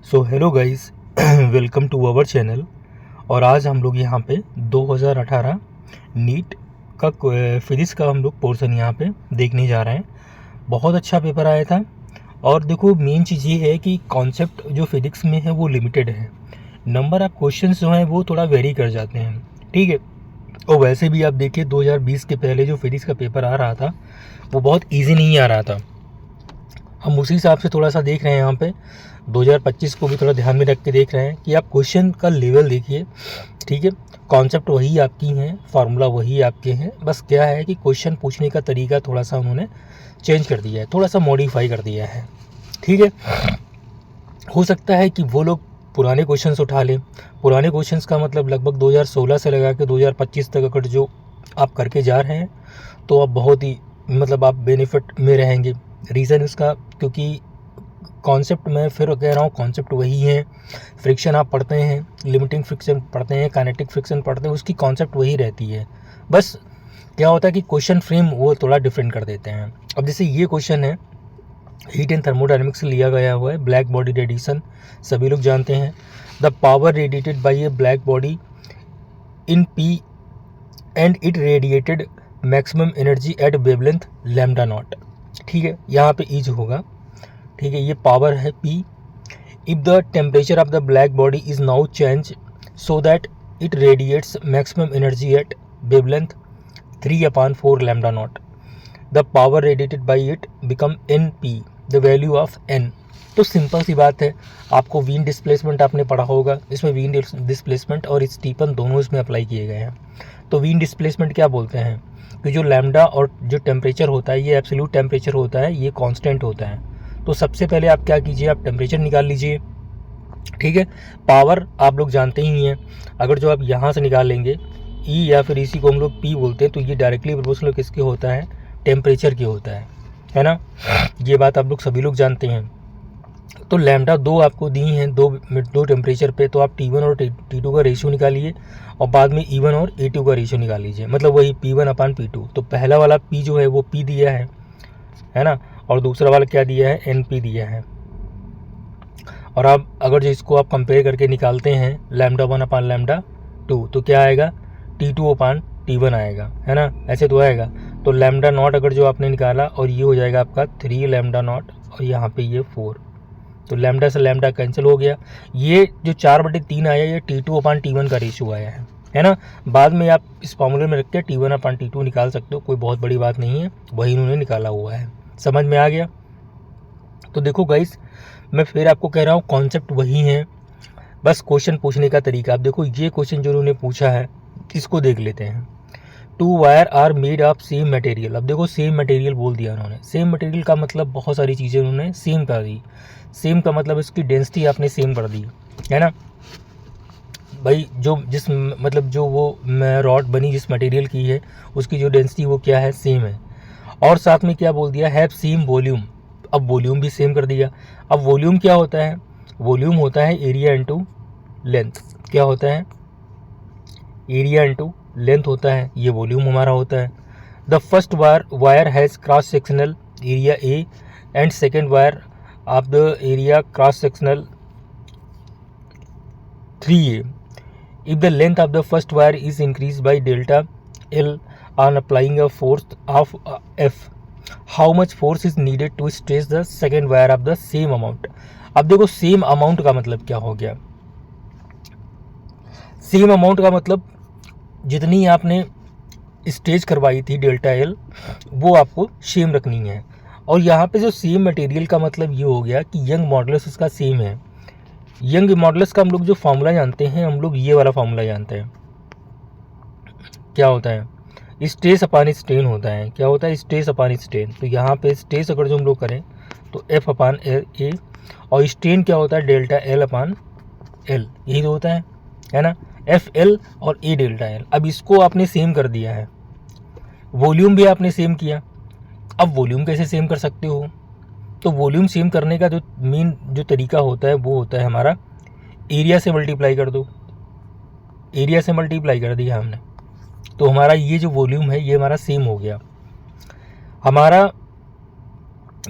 So hello guys, welcome to our channel. और आज हम लोग यहाँ पे 2018 नीट का फिजिक्स का हम लोग पोर्शन यहाँ पे देखने जा रहे हैं। बहुत अच्छा पेपर आया था। और देखो, मेन चीज़ ये है कि कॉन्सेप्ट जो फिजिक्स में है वो लिमिटेड है। नंबर ऑफ क्वेश्चंस जो हैं वो थोड़ा वेरी कर जाते हैं, ठीक है। और वैसे भी आप देखिए 2020 के पहले जो फिजिक्स का पेपर आ रहा था वो बहुत ईजी नहीं आ रहा था। हम उसी हिसाब से थोड़ा सा देख रहे हैं यहाँ पे 2025 को भी थोड़ा ध्यान में रख के देख रहे हैं कि आप क्वेश्चन का लेवल देखिए, ठीक है। कॉन्सेप्ट वही आपकी हैं, फार्मूला वही आपके हैं, बस क्या है कि क्वेश्चन पूछने का तरीका थोड़ा सा उन्होंने चेंज कर दिया है, थोड़ा सा मॉडिफाई कर दिया है, ठीक है। हो सकता है कि वो लोग पुराने क्वेश्चंस उठा लें। पुराने क्वेश्चंस का मतलब लगभग 2016 से लगा के 2025 तक अगर जो आप करके जा रहे हैं तो आप बहुत ही आप बेनिफिट में रहेंगे। रीज़न उसका क्योंकि कॉन्सेप्ट में फिर कह रहा हूँ, कॉन्सेप्ट वही है। फ्रिक्शन आप पढ़ते हैं, लिमिटिंग फ्रिक्शन पढ़ते हैं, काइनेटिक फ्रिक्शन पढ़ते हैं, उसकी कॉन्सेप्ट वही रहती है। बस क्या होता है कि क्वेश्चन फ्रेम वो थोड़ा डिफरेंट कर देते हैं। अब जैसे ये क्वेश्चन है, हीट एंड थर्मोडायनेमिक्स से लिया गया हुआ है, ब्लैक बॉडी रेडिएशन सभी लोग जानते हैं। The power radiated by A black body in P and it radiated maximum energy at wavelength lambda naught, ठीक है। यहाँ पे ईज होगा, ठीक है। ये पावर है P। If the temperature of the black body is now change so that it radiates maximum energy at wavelength 3/4 lambda naught, the power radiated by it become NP, the value of N। तो simple सी बात है, आपको Wien displacement आपने पढ़ा होगा, इसमें Wien displacement और Stephen दोनों इसमें अप्लाई किए गए हैं। तो वीन डिस्प्लेसमेंट क्या बोलते हैं कि जो लैम्डा और जो टेम्परेचर होता है ये एब्सोल्यूट टेम्परेचर होता है, ये कांस्टेंट होता है। तो सबसे पहले आप क्या कीजिए, आप टेम्परेचर निकाल लीजिए, ठीक है। पावर आप लोग जानते ही हैं, अगर जो आप यहाँ से निकाल लेंगे E या फिर इसी को हम लोग P बोलते हैं, तो ये डायरेक्टली प्रोपोर्शनल किसके होता है, टेम्परेचर की होता है ना। ये बात आप लोग सभी लोग जानते हैं। तो लैम्डा दो आपको दी हैं, दो टेम्परेचर पे, तो आप T1 और T2 का रेशियो निकालिए और बाद में E1 और A2 का रेशियो निकाल लीजिए, मतलब वही P1/P2। तो पहला वाला P जो है वो P दिया है ना, और दूसरा वाला क्या दिया है, NP दिया है। और आप अगर जो इसको आप कंपेयर करके निकालते हैं λ1/λ2, तो क्या आएगा, T2/T1 आएगा, है ना, ऐसे तो आएगा। तो लैम्डा नॉट अगर जो आपने निकाला और ये हो जाएगा आपका 3 लैम्डा नॉट और यहाँ पे ये 4, तो लैम्डा से लैम्डा कैंसिल हो गया। ये जो 4/3 आया ये T2/T1 का रेशियो आया है ना। बाद में आप इस फॉर्मूले में रख के T1/T2 निकाल सकते हो, कोई बहुत बड़ी बात नहीं है, वही उन्होंने निकाला हुआ है। समझ में आ गया। तो देखो गाइस, मैं फिर आपको कह रहा हूँ कॉन्सेप्ट वही है, बस क्वेश्चन पूछने का तरीका। आप देखो ये क्वेश्चन जो उन्होंने पूछा है इसको देख लेते हैं। 2 wire are made of same material. अब देखो सेम मटेरियल बोल दिया उन्होंने। सेम मटेरियल का मतलब बहुत सारी चीज़ें उन्होंने सेम कर दी। सेम का मतलब इसकी डेंसिटी आपने सेम कर दी, है ना भाई। जो वो रॉड बनी जिस मटेरियल की है उसकी जो डेंसिटी वो क्या है, सेम है। और साथ में क्या बोल दिया, हैव सेम वॉल्यूम। अब वॉल्यूम भी सेम कर दिया। अब वॉल्यूम क्या होता है, वॉल्यूम होता है एरिया इंटू लेंथ। क्या होता है, एरिया इंटू लेंथ होता है, ये वॉल्यूम हमारा होता है। The first wire has cross sectional area A and second wire of the area cross sectional 3A। If the length of the first wire is increased by delta L on applying a force of F, how much force is needed to stretch the second wire of the same amount? अब देखो same amount का मतलब क्या हो गया, same amount का मतलब जितनी आपने स्ट्रेच करवाई थी डेल्टा एल वो आपको सेम रखनी है। और यहाँ पे जो सेम मटेरियल का मतलब ये हो गया कि यंग मॉडुलस उसका सेम है। यंग मॉडुलस का हम लोग जो फार्मूला जानते हैं, हम लोग ये वाला फार्मूला जानते हैं। क्या होता है, स्ट्रेस अपॉन स्ट्रेन होता है। क्या होता है, स्ट्रेस अपॉन स्ट्रेन। तो यहाँ पे स्ट्रेस अगर जो हम लोग करें तो F/A, और स्ट्रेन क्या होता है, डेल्टा L/L, यही तो होता है ना, FL और A डेल्टा L। अब इसको आपने सेम कर दिया है, वॉल्यूम भी आपने सेम किया। अब वॉल्यूम कैसे सेम कर सकते हो, तो वॉल्यूम सेम करने का जो मेन जो तरीका होता है वो होता है हमारा एरिया से मल्टीप्लाई कर दो। एरिया से मल्टीप्लाई कर दिया हमने, तो हमारा ये जो वॉल्यूम है ये हमारा सेम हो गया। हमारा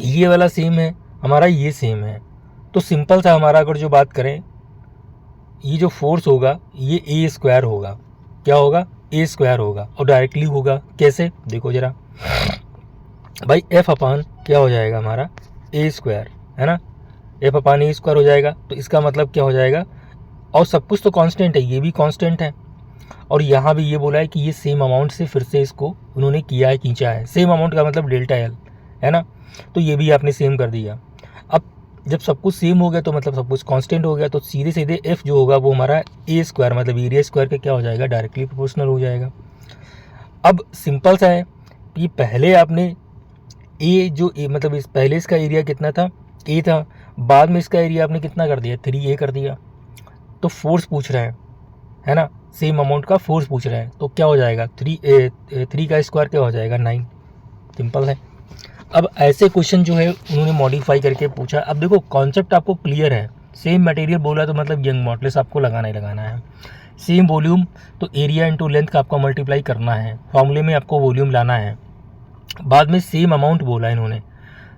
ये वाला सेम है, हमारा ये सेम है, तो सिंपल सा हमारा अगर जो बात करें, ये जो फोर्स होगा ये ए स्क्वायर होगा। क्या होगा? ए स्क्वायर होगा। और डायरेक्टली होगा कैसे? देखो जरा भाई, एफ अपान क्या हो जाएगा हमारा? ए स्क्वायर, है ना, एफ अपान ए स्क्वायर हो जाएगा। तो इसका मतलब क्या हो जाएगा? और सब कुछ तो कांस्टेंट है, ये भी कांस्टेंट है, और यहाँ भी ये बोला है कि ये सेम अमाउंट से फिर से इसको उन्होंने किया है, खींचा है। सेम अमाउंट का मतलब डेल्टा एल, है ना, तो ये भी आपने सेम कर दिया। अब जब सब कुछ सेम हो गया तो मतलब सब कुछ कांस्टेंट हो गया, तो सीधे सीधे एफ जो होगा वो हमारा ए स्क्वायर मतलब एरिया स्क्वायर के क्या हो जाएगा? डायरेक्टली प्रोपोर्शनल हो जाएगा। अब सिंपल सा है कि पहले आपने ए जो मतलब इस पहले इसका एरिया कितना था? ए था, बाद में इसका एरिया आपने कितना कर दिया? 3a कर दिया। तो फोर्स पूछ रहे हैं, है ना, सेम अमाउंट का फोर्स पूछ रहे हैं, तो क्या हो जाएगा? 3 का स्क्वायर क्या हो जाएगा? 9। सिंपल है। अब ऐसे क्वेश्चन जो है उन्होंने मॉडिफाई करके पूछा। अब देखो कॉन्सेप्ट आपको क्लियर है, सेम मटेरियल बोला तो मतलब यंग मॉडलेस आपको लगाना ही लगाना है। सेम वॉल्यूम तो एरिया इंटू लेंथ का आपको मल्टीप्लाई करना है, फॉर्मूले में आपको वॉल्यूम लाना है। बाद में सेम अमाउंट बोला इन्होंने,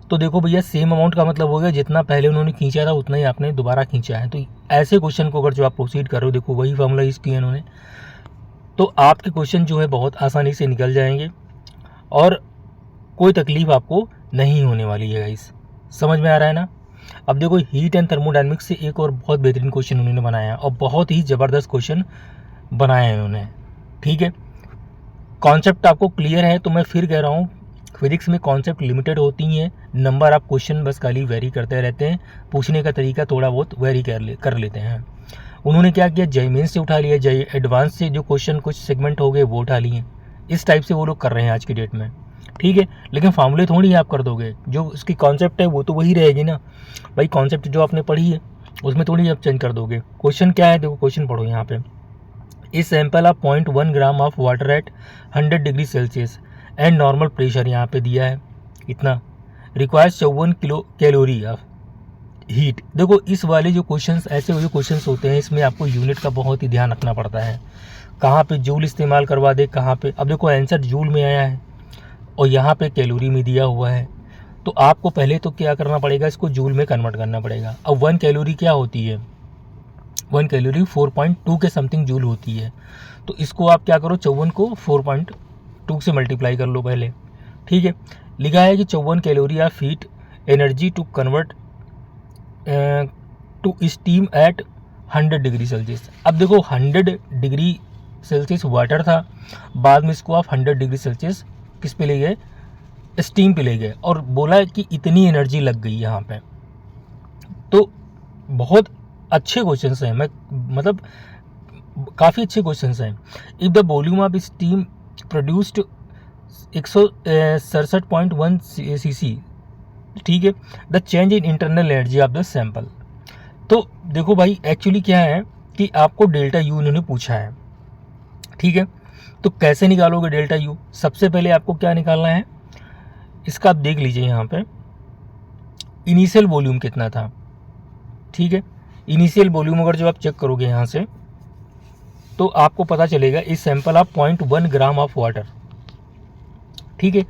तो देखो भैया सेम अमाउंट का मतलब हो गया जितना पहले उन्होंने खींचा था उतना ही आपने दोबारा खींचा है। तो ऐसे क्वेश्चन को अगर जो आप प्रोसीड कर रहे हो, देखो वही फॉर्मूला यूज़ किया इन्होंने, तो आपके क्वेश्चन जो है बहुत आसानी से निकल जाएंगे और कोई तकलीफ आपको नहीं होने वाली है गाइस। समझ में आ रहा है ना? अब देखो हीट एंड थर्मोडायनेमिक्स से एक और बहुत बेहतरीन क्वेश्चन उन्होंने बनाया और बहुत ही ज़बरदस्त क्वेश्चन बनाया है उन्होंने। ठीक है, कॉन्सेप्ट आपको क्लियर है तो मैं फिर कह रहा हूँ, फिजिक्स में कॉन्सेप्ट लिमिटेड होती हैं, नंबर आप क्वेश्चन बस खाली वेरी करते रहते हैं, पूछने का तरीका थोड़ा बहुत वेरी कर लेते हैं। उन्होंने क्या किया? जय मेंस से उठा लिया, जय एडवांस से जो क्वेश्चन कुछ सेगमेंट हो गए वो उठा लिए। इस टाइप से वो लोग कर रहे हैं आज की डेट में। ठीक है, लेकिन फार्मूले थोड़ी आप कर दोगे, जो उसकी कॉन्सेप्ट है वो तो वही रहेगी ना भाई। कॉन्सेप्ट जो आपने पढ़ी है उसमें थोड़ी आप चेंज कर दोगे। क्वेश्चन क्या है? देखो क्वेश्चन पढ़ो यहाँ पे। इस sample of 0.1 gram of water at 100 degree Celsius and normal pressure यहाँ पे दिया है इतना, requires 54 kilo calorie of heat. देखो इस वाले जो क्वेश्चंस, ऐसे जो क्वेश्चंस होते हैं इसमें आपको यूनिट का बहुत ही ध्यान रखना पड़ता है, कहाँ पे जूल इस्तेमाल करवा दे, कहाँ पे। अब देखो आंसर जूल में आया है और यहाँ पे कैलोरी में दिया हुआ है, तो आपको पहले तो क्या करना पड़ेगा? इसको जूल में कन्वर्ट करना पड़ेगा। अब 1 कैलोरी क्या होती है? 1 कैलोरी 4.2 के समथिंग जूल होती है। तो इसको आप क्या करो? 54 को 4.2 से मल्टीप्लाई कर लो पहले। ठीक है, लिखा है कि 54 calorie of heat energy to convert to steam at 100 degree Celsius. अब देखो 100 डिग्री सेल्सियस वाटर था, बाद में इसको आप 100 डिग्री सेल्सियस किस पे ले गए? स्टीम पे ले गए, और बोला कि इतनी एनर्जी लग गई यहाँ पे। तो बहुत अच्छे क्वेश्चंस हैं, मैं मतलब काफ़ी अच्छे क्वेश्चंस हैं। If the volume of steam produced 167.1 cc, ठीक है, the change in internal energy of the sample. तो देखो भाई एक्चुअली क्या है कि आपको डेल्टा यू उन्होंने पूछा है। ठीक है, तो कैसे निकालोगे डेल्टा यू? सबसे पहले आपको क्या निकालना है, इसका आप देख लीजिए यहाँ पे इनिशियल वॉल्यूम कितना था। ठीक है, इनिशियल वॉल्यूम अगर जो आप चेक करोगे यहाँ से तो आपको पता चलेगा इस sample of 0.1 gram of water. ठीक है,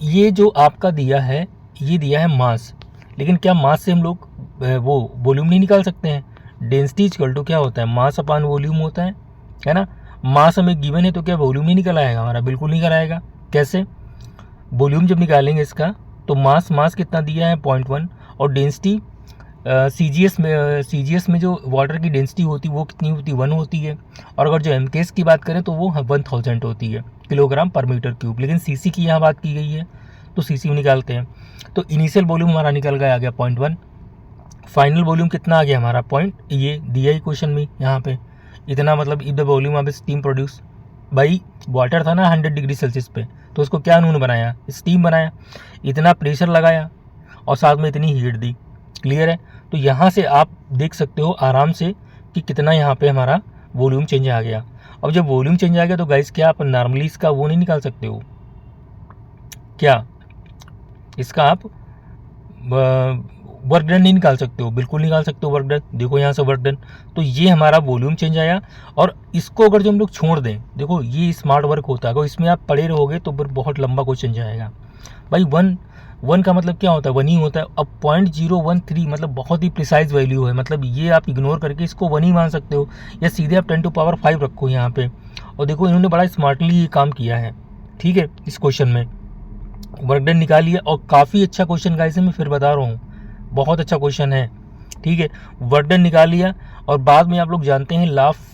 ये जो आपका दिया है ये दिया है मास, लेकिन क्या मास से हम लोग वो वॉल्यूम नहीं निकाल सकते हैं? डेंसिटी इक्वल टू क्या होता है? मास अपान वॉल्यूम होता है ना। मास हमें गिवन है तो क्या वॉल्यूम नहीं निकल आएगा हमारा? बिल्कुल निकल आएगा। कैसे? वॉल्यूम जब निकालेंगे इसका तो मास कितना दिया है? 0.1, और डेंसिटी सीजीएस में जो वाटर की डेंसिटी होती है वो कितनी होती है? 1 होती है। और अगर जो एमकेएस की बात करें तो वो 1000 होती है, किलोग्राम पर मीटर क्यूब। लेकिन सीसी की यहाँ बात की गई है तो सीसी में निकालते हैं। तो इनिशियल वॉल्यूम हमारा निकल गया, आ गया 0.1। फाइनल वॉल्यूम कितना आ गया हमारा? ये दिया ही क्वेश्चन में यहाँ पे इतना, मतलब if the volume of steam produce, भाई वाटर था ना 100 डिग्री सेल्सियस पे, तो उसको क्या उन्होंने बनाया? स्टीम बनाया। इतना प्रेशर लगाया और साथ में इतनी हीट दी। क्लियर है? तो यहाँ से आप देख सकते हो आराम से कि कितना यहाँ पे हमारा वॉल्यूम चेंज आ गया। अब जब वॉल्यूम चेंज आ गया तो गाइस क्या आप नॉर्मली इसका वो नहीं निकाल सकते हो क्या? इसका आप वर्क डन नहीं निकाल सकते हो? बिल्कुल निकाल सकते हो वर्क डन। देखो यहाँ से वर्क डन, तो ये हमारा वॉल्यूम चेंज आया। और इसको अगर जो हम लोग छोड़ दें, देखो ये स्मार्ट वर्क होता है, अगर इसमें आप पढ़े रहोगे तो फिर बहुत लंबा क्वेश्चन जाएगा भाई। 1 का मतलब क्या होता है, 1 ही होता है। अब 0.013 मतलब बहुत ही प्रिसाइज वैल्यू है, मतलब ये आप इग्नोर करके इसको 1 ही मान सकते हो, या सीधे आप 10⁵ रखो यहाँ पे। और देखो इन्होंने बड़ा स्मार्टली ये काम किया है, ठीक है। इस क्वेश्चन में वर्क डन निकालिए, और काफ़ी अच्छा क्वेश्चन गाइस, मैं फिर बता रहा हूँ, बहुत अच्छा क्वेश्चन है, ठीक है। वर्क डन निकाल लिया, और बाद में आप लोग जानते हैं लॉ ऑफ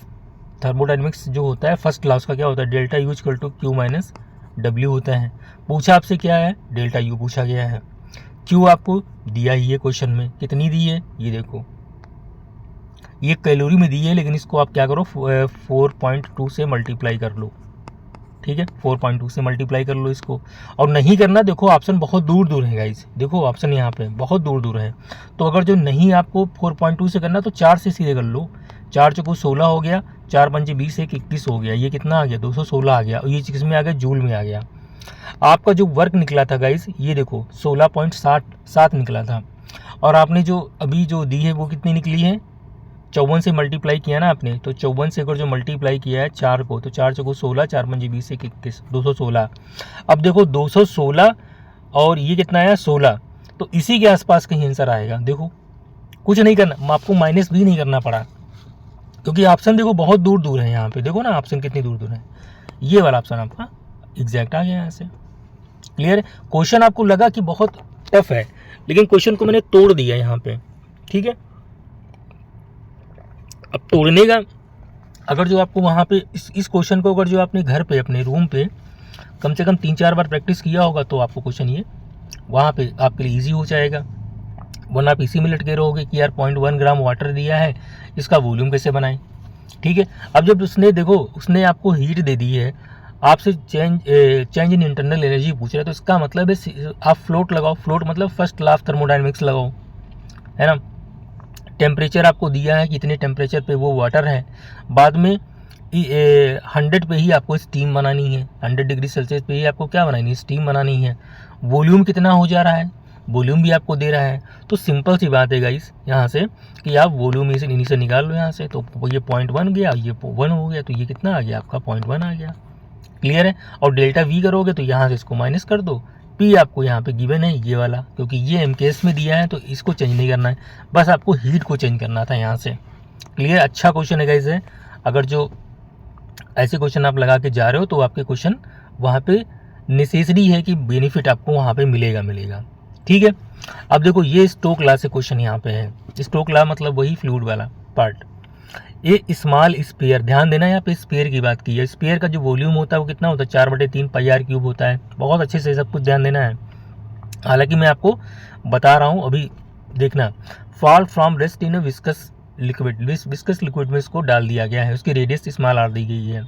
थर्मोडायनेमिक्स जो होता है, फर्स्ट लॉ उसका क्या होता है, delta U equal to Q minus W होता है। पूछा आपसे क्या है, डेल्टा यू पूछा गया है, क्यू आपको दिया ही है क्वेश्चन में, कितनी दी है ये देखो, ये कैलोरी में दी है, लेकिन इसको आप क्या करो 4.2 से मल्टीप्लाई कर लो, ठीक है, 4.2 से मल्टीप्लाई कर लो इसको। और नहीं करना, देखो ऑप्शन बहुत दूर दूर है गाइस, देखो ऑप्शन यहाँ पे बहुत दूर दूर है। तो अगर जो नहीं आपको 4.2 से करना तो 4 से सीधे कर लो, 4 चौको 16 हो गया, 4 पंजे 20, 1 21 हो गया, ये कितना आ गया 216 आ गया, और ये किस में आ गया, जूल में आ गया। आपका जो वर्क निकला था गाइस ये देखो 16.7 निकला था, और आपने जो अभी जो दी है वो कितनी निकली है, 54 से मल्टीप्लाई किया ना आपने, तो 54 से अगर जो मल्टीप्लाई किया है 4 को, तो 4 चौको 16, 4 पंजे 20, 1 21, 216। अब देखो 216 और ये कितना आया 16, तो इसी के आसपास कहीं आंसर आएगा। देखो कुछ नहीं करना, आपको माइनस भी नहीं करना पड़ा, क्योंकि ऑप्शन देखो बहुत दूर दूर है। यहाँ पे देखो ना ऑप्शन कितनी दूर दूर है, ये वाला ऑप्शन आपका एग्जैक्ट आ गया यहाँ से। क्लियर है। क्वेश्चन आपको लगा कि बहुत टफ है, लेकिन क्वेश्चन को मैंने तोड़ दिया यहाँ पे, ठीक है। अब तोड़ने का, अगर जो आपको वहाँ पे इस क्वेश्चन को अगर जो आपने घर पे अपने रूम पे कम से कम 3-4 बार प्रैक्टिस किया होगा, तो आपको क्वेश्चन ये वहाँ पे आपके लिए ईजी हो जाएगा। वरना आप इसी में लटके रहोगे कि यार 0.1 ग्राम वाटर दिया है, इसका वॉल्यूम कैसे बनाएं, ठीक है। अब जब उसने देखो उसने आपको हीट दे दी है, आपसे चेंज इन इंटरनल एनर्जी पूछ रहा है, तो इसका मतलब है आप फ्लोट लगाओ, फ्लोट मतलब फर्स्ट लॉ ऑफ थर्मोडायनेमिक्स लगाओ, है ना। टेम्परेचर आपको दिया है कि इतने टेम्परेचर पे वो वाटर है, बाद में 100 पे ही आपको स्टीम बनानी है, 100 डिग्री सेल्सियस पे ही आपको क्या बनानी है, स्टीम बनानी है। वॉल्यूम कितना हो जा रहा है, वॉल्यूम भी आपको दे रहा है, तो सिंपल सी बात है गाइस यहाँ से कि आप वॉल्यूम इन्हीं से निकाल लो यहाँ से, तो ये 0.1 गया, ये 1 हो गया, तो ये कितना आ गया आपका 0.1 आ गया। क्लियर है। और डेल्टा वी करोगे तो यहाँ से इसको माइनस कर दो, पी आपको यहाँ पे गिवन है ये वाला, क्योंकि ये एमकेएस में दिया है, तो इसको चेंज नहीं करना है, बस आपको हीट को चेंज करना था यहाँ से। क्लियर। अच्छा क्वेश्चन है गाइस है, अगर जो ऐसे क्वेश्चन आप लगा के जा रहे हो तो आपके क्वेश्चन वहाँ पे नेसेसरी है कि बेनिफिट आपको वहाँ पे मिलेगा, ठीक है। अब देखो ये स्टोक लॉ से क्वेश्चन यहाँ पे है, स्टोक लॉ मतलब वही फ्लूइड वाला पार्ट। ये स्मॉल स्फीयर, ध्यान देना यहाँ पे स्फीयर की बात की है, स्फीयर का जो वॉल्यूम होता है वो कितना होता है, 4/3 πr³ होता है। बहुत अच्छे से सब कुछ ध्यान देना है, हालांकि मैं आपको बता रहा हूँ अभी देखना। Fall from rest in viscous liquid, viscous liquid में इसको डाल दिया गया है, उसकी रेडियस स्मॉल आर दी गई है।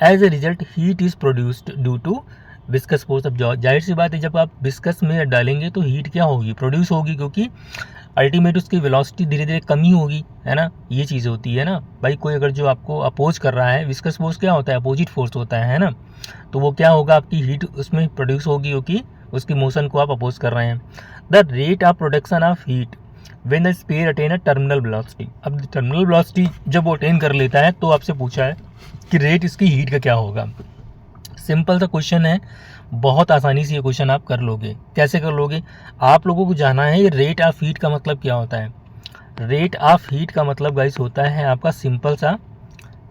As a result heat is produced due to viscous force. अब जाहिर सी बात है जब आप विस्कस में डालेंगे तो हीट क्या होगी, प्रोड्यूस होगी, क्योंकि अल्टीमेट उसकी वेलोसिटी धीरे धीरे कमी होगी, है ना। ये चीज़ होती है ना भाई, कोई अगर जो आपको अपोज कर रहा है, विस्कस फोर्स क्या होता है, अपोजिट फोर्स होता है ना, तो वो क्या होगा, आपकी हीट उसमें प्रोड्यूस होगी, क्योंकि उसकी मोशन को आप अपोज कर रहे हैं। The rate of production of heat when the sphere attain a terminal velocity. अब टर्मिनल वेलोसिटी जब वो अटेन कर लेता है तो आपसे पूछा है कि रेट इसकी हीट का क्या होगा। सिंपल सा क्वेश्चन है, बहुत आसानी से ये क्वेश्चन आप कर लोगे। कैसे कर लोगे, आप लोगों को जाना है रेट ऑफ हीट का मतलब क्या होता है। रेट ऑफ हीट का मतलब गाइस होता है आपका सिंपल सा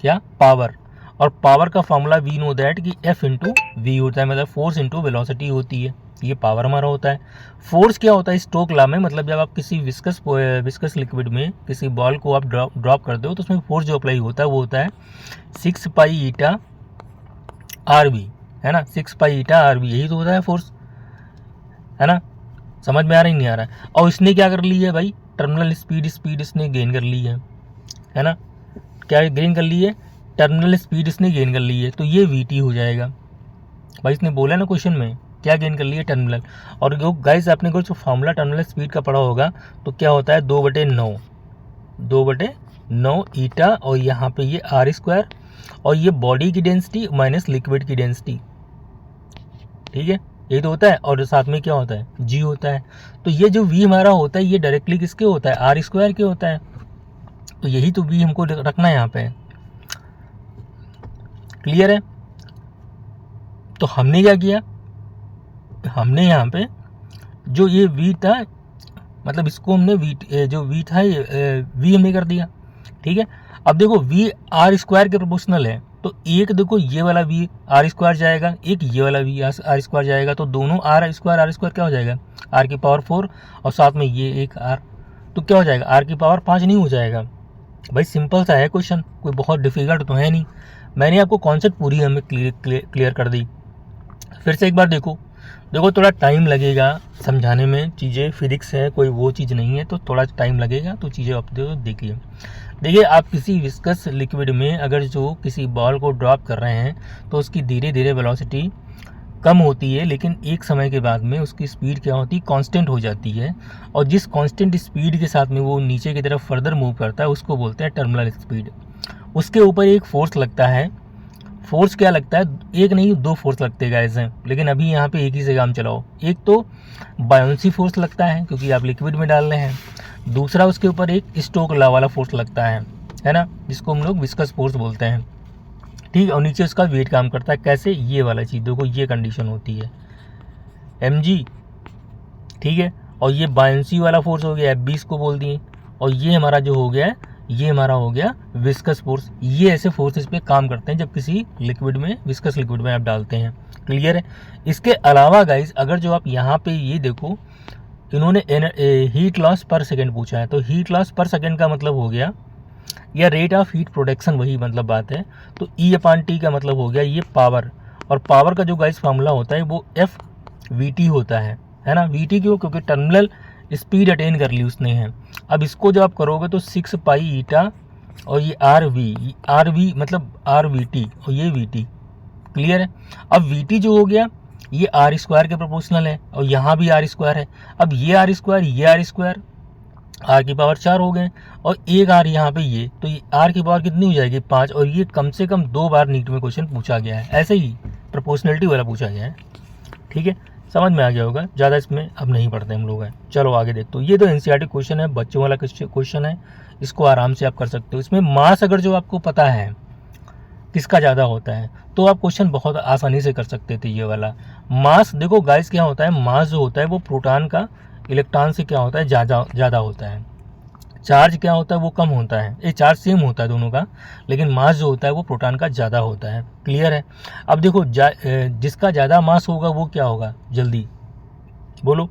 क्या, पावर, और पावर का फॉर्मूला वी नो दैट कि F इंटू वी होता है, मतलब फोर्स इंटू वेलोसिटी होती है, ये पावर हमारा होता है। फोर्स क्या होता है स्टोक लॉ में, मतलब जब आप किसी विस्कस लिक्विड में किसी बॉल को आप ड्रॉप करते हो तो उसमें फोर्स जो अप्लाई होता है वो होता है 6 पाई ईटा RV, है ना, 6 पाई ईटा RV, यही तो होता है फोर्स, है ना। समझ में आ रहा ही नहीं आ रहा है। और इसने क्या कर ली है भाई, टर्मिनल स्पीड इसने गेन कर ली है ना। क्या गेन कर ली है, टर्मिनल स्पीड इसने गेन कर ली है, तो ये VT हो जाएगा भाई। इसने बोला ना क्वेश्चन में क्या गेन कर लिया, टर्मिनल। और जो गाइस आपने को जो फॉर्मूला टर्मिनल स्पीड का पढ़ा होगा तो क्या होता है 2/9 ईटा, और यहाँ पे ये R², और ये बॉडी की डेंसिटी माइनस लिक्विड की डेंसिटी, ठीक है, यही तो होता है। और साथ में क्या होता है, G होता है। तो ये जो V हमारा होता है ये डायरेक्टली किसके होता है, R² के होता है, तो यही तो V हमको रखना है यहाँ पे। क्लियर है। तो हमने क्या किया, हमने यहाँ पे जो ये वी था, मतलब इसको हमने वी, जो वी था ये वी हमने कर दिया, ठीक है। अब देखो वी आर स्क्वायर के प्रोपोर्शनल है, तो एक देखो ये वाला वी आर स्क्वायर जाएगा, एक ये वाला वी आर स्क्वायर जाएगा, तो दोनों आर स्क्वायर क्या हो जाएगा, आर की पावर 4 और साथ में ये एक आर, तो क्या हो जाएगा, आर की पावर 5 नहीं हो जाएगा। भाई सिंपल सा है क्वेश्चन, कोई बहुत डिफिकल्ट तो है नहीं। मैंने आपको कॉन्सेप्ट पूरी हमें क्लियर कर दी। फिर से एक बार देखो थोड़ा टाइम लगेगा समझाने में, चीज़ें फिजिक्स है, कोई वो चीज़ नहीं है, तो थोड़ा टाइम लगेगा, तो चीज़ें आप देखिए आप किसी विस्कस लिक्विड में अगर जो किसी बॉल को ड्रॉप कर रहे हैं तो उसकी धीरे धीरे वेलोसिटी कम होती है, लेकिन एक समय के बाद में उसकी स्पीड क्या होती है, कांस्टेंट हो जाती है, और जिस कांस्टेंट स्पीड के साथ में वो नीचे की तरफ फर्दर मूव करता है उसको बोलते हैं टर्मिनल स्पीड। उसके ऊपर एक फोर्स लगता है, फोर्स क्या लगता है, एक नहीं दो फोर्स लगते हैं गाइस हैं, लेकिन अभी यहाँ पे एक ही से काम चलाओ। एक तो बायोंसी फोर्स लगता है क्योंकि आप लिक्विड में डाल रहे हैं, दूसरा उसके ऊपर एक स्टोक लॉ वाला फोर्स लगता है ना, जिसको हम लोग विस्कस फोर्स बोलते हैं, ठीक है। और नीचे उसका वेट काम करता है, कैसे, ये वाला चीज़ देखो, ये कंडीशन होती है mg, ठीक है। और ये बायोंसी वाला फोर्स हो गया F20 को बोल दिए, और ये हमारा जो हो गया, ये हमारा हो गया विस्कस फोर्स। ये ऐसे फोर्सेस पे काम करते हैं जब किसी लिक्विड में, विस्कस लिक्विड में आप डालते हैं, क्लियर है। इसके अलावा गाइस अगर जो आप यहाँ पे ये देखो, इन्होंने हीट लॉस पर सेकेंड पूछा है, तो हीट लॉस पर सेकेंड का मतलब हो गया, या रेट ऑफ हीट प्रोडक्शन, वही मतलब बात है। तो E/T का मतलब हो गया ये पावर, और पावर का जो गाइस फार्मूला होता है वो FVT होता है ना। VT क्यों, क्योंकि टर्मिनल स्पीड अटेन कर ली उसने है। अब इसको जब आप करोगे तो 6 पाई ईटा, और ये RV मतलब RVT, और ये VT, क्लियर है। अब VT जो हो गया ये आर स्क्वायर के प्रोपोर्शनल है, और यहाँ भी आर स्क्वायर है। अब ये आर स्क्वायर, ये आर स्क्वायर, आर की पावर 4 हो गए, और एक आर यहाँ पे ये, तो ये आर की पावर कितनी हो जाएगी, 5। और ये कम से कम 2 बार नीट में क्वेश्चन पूछा गया है, ऐसे ही प्रोपोर्शनलिटी वाला पूछा गया है, ठीक है। समझ में आ गया होगा, ज़्यादा इसमें अब नहीं पढ़ते हम लोग हैं। चलो आगे देखते हो, ये तो एनसीईआरटी क्वेश्चन है, बच्चों वाला क्वेश्चन है, इसको आराम से आप कर सकते हो। इसमें मास अगर जो आपको पता है किसका ज़्यादा होता है तो आप क्वेश्चन बहुत आसानी से कर सकते थे। ये वाला मास देखो गाइस क्या होता है, मास जो होता है वो प्रोटॉन का इलेक्ट्रॉन से क्या होता है, ज़्यादा होता है। चार्ज क्या होता है, वो कम होता है। ये चार्ज सेम होता है दोनों का, लेकिन मास जो होता है वो प्रोटॉन का ज़्यादा होता है, क्लियर है। अब देखो जिसका ज़्यादा मास होगा वो क्या होगा, जल्दी बोलो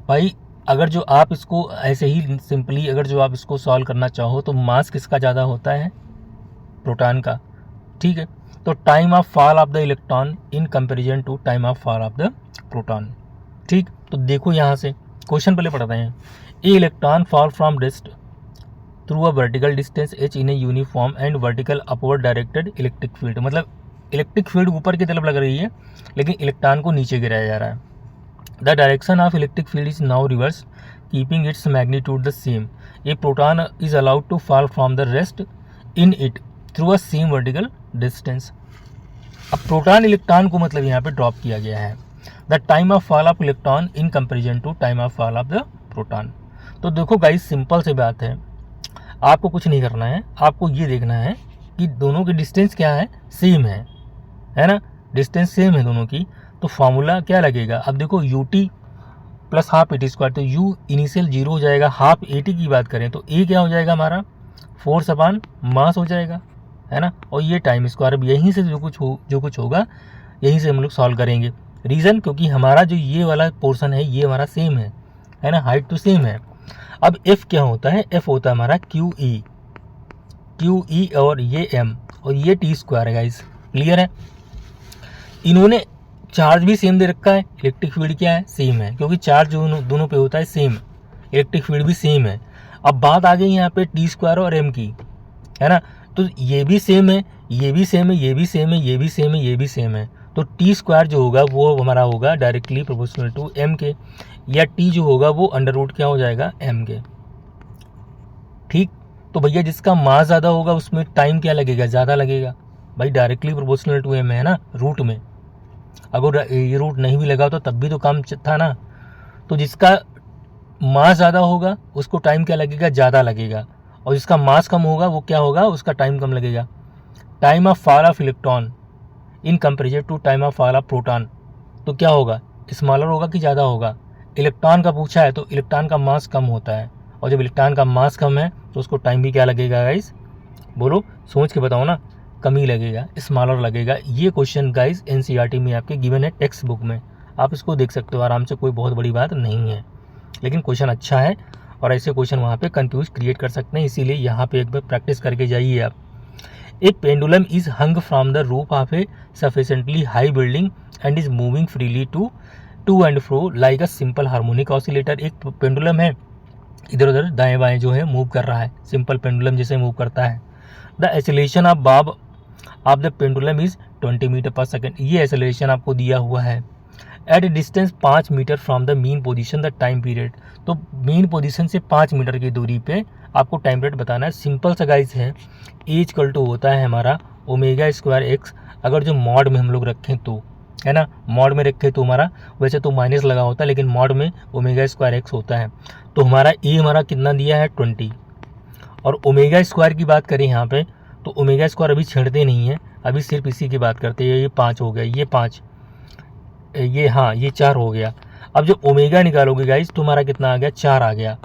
भाई। अगर जो आप इसको ऐसे ही सिंपली अगर जो आप इसको सॉल्व करना चाहो तो मास किसका ज़्यादा होता है, प्रोटॉन का, ठीक है। तो time of fall of the electron in comparison to time of fall of the proton, ठीक। तो देखो यहाँ से क्वेश्चन पहले पढ़ते हैं। A electron fall from dist through a vertical distance h in a uniform and vertical upward directed electric field, मतलब electric field ऊपर की तरफ लग रही है लेकिन इलेक्ट्रॉन को नीचे गिराया जा रहा है। The direction of electric field is now reverse keeping its magnitude the same. A proton is allowed to fall from the rest in it through a same vertical distance. अब प्रोटॉन इलेक्ट्रॉन को मतलब यहाँ पे drop किया गया है। The time of fall of electron in comparison to time of fall of the proton. तो देखो गाइस सिंपल सी बात है, आपको कुछ नहीं करना है, आपको ये देखना है कि दोनों की डिस्टेंस क्या है, सेम है ना, डिस्टेंस सेम है दोनों की। तो फार्मूला क्या लगेगा, अब देखो UT plus half AT square, तो U इनिशियल 0 हो जाएगा, हाफ AT की बात करें तो A क्या हो जाएगा हमारा, फोर्स अपॉन मास हो जाएगा, है ना। और ये टाइम स्क्वायर, अब यहीं से जो कुछ होगा यहीं से हम लोग सॉल्व करेंगे। रीज़न क्योंकि हमारा जो ये वाला पोर्शन है ये हमारा सेम है ना, हाइट तो सेम है। अब F क्या होता है, F होता है हमारा QE और ये M और ये T स्क्वायर है गाइस, क्लियर है। इन्होंने चार्ज भी सेम दे रखा है, इलेक्ट्रिक फील्ड क्या है, सेम है, क्योंकि चार्ज दोनों पे होता है सेम, इलेक्ट्रिक फील्ड भी सेम है। अब बात आ गई यहाँ पे T स्क्वायर और M की, है ना। तो ये भी सेम है, ये भी सेम है, ये भी सेम है, ये भी सेम है, ये भी सेम है। तो T स्क्वायर जो होगा वो हमारा होगा डायरेक्टली प्रोपोर्शनल टू M के, या T जो होगा वो अंडर रूट क्या हो जाएगा, M के, ठीक। तो भैया जिसका मास ज़्यादा होगा उसमें टाइम क्या लगेगा, ज़्यादा लगेगा भाई, डायरेक्टली प्रोपोर्शनल टू M है ना, रूट में। अगर ये रूट नहीं भी लगा तो तब भी तो काम था ना। तो जिसका मास ज़्यादा होगा उसको टाइम क्या लगेगा, ज़्यादा लगेगा, और जिसका मास कम होगा वो क्या होगा, उसका टाइम कम लगेगा। Time of fall of electron in comparison to time of fall of proton, तो क्या होगा, स्मॉलर होगा कि ज़्यादा होगा। इलेक्ट्रॉन का पूछा है तो इलेक्ट्रॉन का मास कम होता है, और जब इलेक्ट्रॉन का मास कम है तो उसको टाइम भी क्या लगेगा गाइस, बोलो सोच के बताओ ना, कम ही लगेगा, स्मॉलर लगेगा। ये क्वेश्चन गाइस एनसीईआरटी में आपके गिवन है टेक्स्ट बुक में, आप इसको देख सकते हो आराम से, कोई बहुत बड़ी बात नहीं है, लेकिन क्वेश्चन अच्छा है और ऐसे क्वेश्चन वहाँ पे कंफ्यूज क्रिएट कर सकते हैं, इसीलिए यहाँ पे एक बार प्रैक्टिस करके जाइए आप। एक pendulum is hung from the roof of a sufficiently high building and is moving freely to and fro like a simple harmonic oscillator. एक पेंडुलम है, इधर उधर दाएं बाएं जो है मूव कर रहा है, सिंपल पेंडुलम जैसे मूव करता है। The acceleration of bob of the pendulum is 20 metre per second, ये एक्सेलरेशन आपको दिया हुआ है। At a distance 5 metre from the mean position the time period, तो मीन पोजीशन से 5 मीटर की दूरी पे आपको टाइम पीरियड बताना है। सिंपल सा गाइस है, एज इक्वल टू होता है हमारा ओमेगा स्क्वायर एक्स, अगर जो मॉड में हम लोग रखें तो, है ना, मॉड में रखें तो हमारा वैसे तो माइनस लगा होता है, लेकिन मॉड में ओमेगा स्क्वायर एक्स होता है, तो हमारा ए हमारा कितना दिया है 20, और ओमेगा स्क्वायर की बात करें यहाँ पे तो ओमेगा स्क्वायर अभी छेड़ते नहीं है, अभी सिर्फ इसी की बात करते हैं। ये 5 हो गया, ये 5, ये हाँ ये 4 हो गया। अब जब ओमेगा निकालोगे गाइस तो हमारा कितना आ गया, 4 आ गया,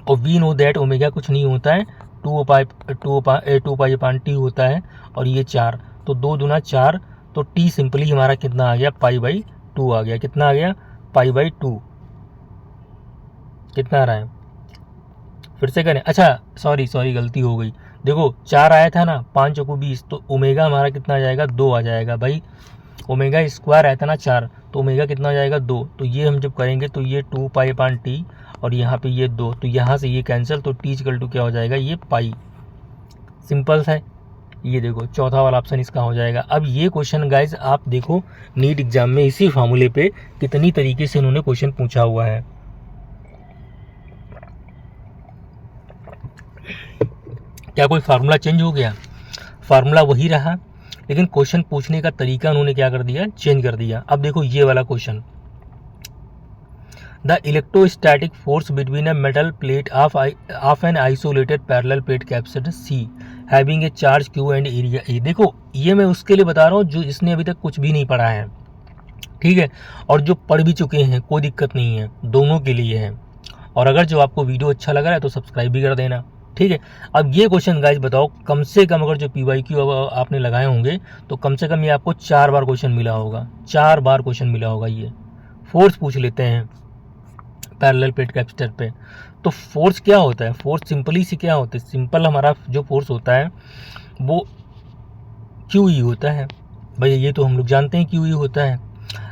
और वी नो दैट ओमेगा कुछ नहीं होता है, 2 पाई अपान टी होता है, और ये 4, तो 2 दूना 4, तो टी सिंपली हमारा कितना आ गया, पाई बाई 2 आ गया। कितना आ गया, पाई बाई 2। कितना आ रहा है, फिर से करें, अच्छा सॉरी गलती हो गई, देखो 4 आया था ना, 5 चौको 20, तो ओमेगा हमारा कितना आ जाएगा, 2 आ जाएगा भाई। ओमेगा स्क्वायर आया था ना 4, तो ओमेगा कितना आ जाएगा 2, तो ये हम जब करेंगे तो ये 2 पाई अपान टी, और यहाँ पे ये 2, तो यहाँ से ये कैंसिल, तो टी इक्वल टू क्या हो जाएगा, ये पाई। सिंपल है, ये देखो चौथा वाला ऑप्शन इसका हो जाएगा। अब ये क्वेश्चन गाइज आप देखो नीट एग्जाम में इसी फार्मूले पे कितनी तरीके से उन्होंने क्वेश्चन पूछा हुआ है। क्या कोई फार्मूला चेंज हो गया, फार्मूला वही रहा, लेकिन क्वेश्चन पूछने का तरीका उन्होंने क्या कर दिया, चेंज कर दिया। अब देखो ये वाला question, the electrostatic force between a metal plate of an isolated parallel plate capacitor C having a charge Q and area A. देखो ये मैं उसके लिए बता रहा हूँ जो इसने अभी तक कुछ भी नहीं पढ़ा है, ठीक है, और जो पढ़ भी चुके हैं कोई दिक्कत नहीं है, दोनों के लिए है। और अगर जो आपको वीडियो अच्छा लग रहा है तो सब्सक्राइब भी कर देना, ठीक है। अब ये क्वेश्चन गाइज बताओ, कम से कम अगर जो PYQ आपने लगाए होंगे तो कम से कम ये आपको 4 बार क्वेश्चन मिला होगा, 4 बार क्वेश्चन मिला होगा। ये फोर्स पूछ लेते हैं पैरेलल प्लेट कैपेसिटर पे, तो फोर्स क्या होता है, फोर्स सिंपली से क्या होता है, सिंपल हमारा जो फोर्स होता है वो QE होता है भैया, ये तो हम लोग जानते हैं QE होता है।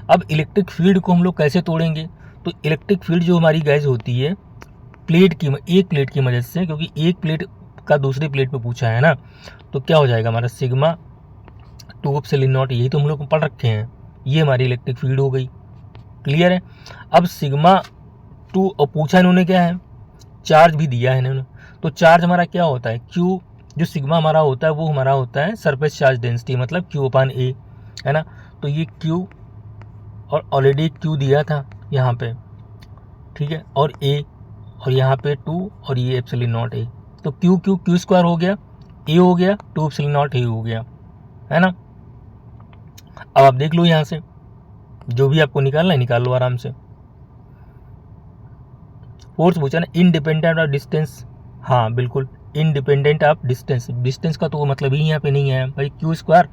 अब इलेक्ट्रिक फील्ड को हम लोग कैसे तोड़ेंगे, तो इलेक्ट्रिक फील्ड जो हमारी गैस होती है एक प्लेट की मदद से, क्योंकि एक प्लेट का दूसरी प्लेट पे पूछा है ना, तो क्या हो जाएगा हमारा सिग्मा 2 एप्सिलॉन नॉट, यही तो हम लोग पढ़ रखे हैं, ये हमारी इलेक्ट्रिक फील्ड हो गई। क्लियर है। अब सिग्मा 2, और पूछा इन्होंने क्या है, चार्ज भी दिया है इन्होंने, तो चार्ज हमारा क्या होता है, Q, जो सिग्मा हमारा होता है वो हमारा होता है सरफेस चार्ज डेंसिटी, मतलब Q अपान A, है ना, तो ये Q, और ऑलरेडी Q दिया था यहाँ पे, ठीक है, और A, और यहाँ पे 2, और ये एप्सिलॉन नॉट A, तो Q स्क्वायर हो गया, A हो गया, 2 एप्सिलॉन नॉट A हो गया, है ना। अब आप देख लो यहाँ से जो भी आपको निकालना है निकाल लो आराम से। फोर्स पूछा ना इंडिपेंडेंट ऑफ डिस्टेंस, हाँ बिल्कुल इंडिपेंडेंट ऑफ डिस्टेंस, डिस्टेंस का तो मतलब ही यहाँ पे नहीं है भाई, Q square